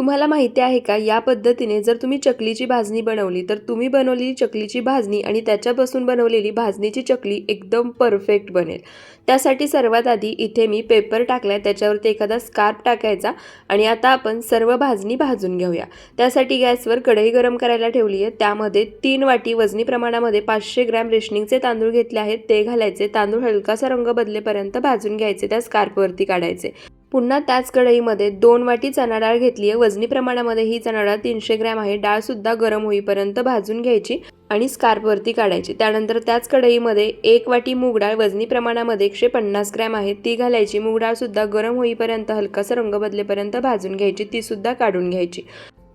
तुम्हाला माहिती आहे का, या पद्धतीने जर तुम्ही चकलीची भाजणी बनवली तर तुम्ही बनवलेली चकलीची भाजणी आणि त्याच्यापासून बनवलेली भाजणीची चकली एकदम परफेक्ट बनेल। त्यासाठी सर्वात आधी इथे मी पेपर टाकलाय, त्याच्यावरती एखादा स्कार्फ टाकायचा आणि आता आपण सर्व भाजणी भाजून घेऊया। त्यासाठी गॅसवर कढई गरम करायला ठेवली आहे। त्यामध्ये 3 वाटी वजनी प्रमाणामध्ये 500 ग्रॅम रेशनिंगचे तांदूळ घेतले आहेत, ते घालायचे। तांदूळ हलकासा रंग बदलेपर्यंत भाजून घ्यायचे, त्या स्कार्फवरती काढायचे। पुन्हा त्याच कढईमध्ये 2 वाटी चणा डाळ घेतली आहे। वजनी प्रमाणामध्ये ही चणा डाळ 300 ग्रॅम आहे। डाळ सुद्धा गरम होईपर्यंत भाजून घ्यायची आणि स्कार्फवरती काढायची। त्यानंतर त्याच कढईमध्ये 1 वाटी मूग डाळ वजनी प्रमाणामध्ये 150 ग्रॅम आहे, ती घालायची। मूग डाळ सुद्धा गरम होईपर्यंत हलकासा रंग बदलेपर्यंत भाजून घ्यायची, ती सुद्धा काढून घ्यायची।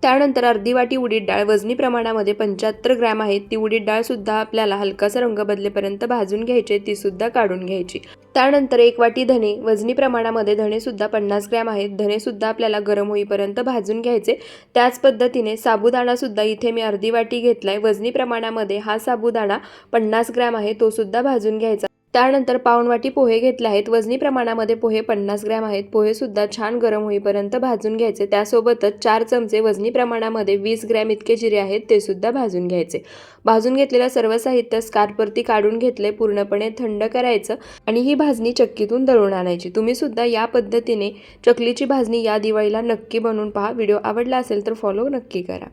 त्यानंतर अर्धी वाटी उडीद डाळ वजनी प्रमाणामध्ये 75 ग्रॅम आहे, ती उडीद डाळ सुद्धा आपल्याला हलकासा रंग बदलेपर्यंत भाजून घ्यायची, ती सुद्धा काढून घ्यायची। त्यानंतर 1 वाटी धने वजनी प्रमाणामध्ये धने सुद्धा 50 ग्रॅम आहेत, धने सुद्धा आपल्याला गरम होईपर्यंत भाजून घ्यायचे। त्याच पद्धतीने साबुदाणा सुद्धा इथे मी अर्धी वाटी घेतलाय, वजनी प्रमाणामध्ये हा साबुदाणा 50 ग्रॅम आहे, तो सुद्धा भाजून घ्यायचा। त्यानंतर पाऊण वाटी पोहे घेतले आहेत, वजनी प्रमाणामध्ये पोहे 50 ग्रॅम आहेत, पोहे सुद्धा छान गरम होईपर्यंत भाजून घ्यायचे। त्यासोबतच 4 चमचे वजनी प्रमाणामध्ये 20 ग्रॅम इतके जिरे आहेत, ते सुद्धा भाजून घ्यायचे। भाजून घेतलेलं सर्व साहित्य स्कार्फवरती काढून घेतले, पूर्णपणे थंड करायचं आणि ही भाजणी चक्कीतून दळून आणायची। तुम्ही सुद्धा या पद्धतीने चकलीची भाजणी या दिवाळीला नक्की बनवून पहा। व्हिडिओ आवडला असेल तर फॉलो नक्की करा।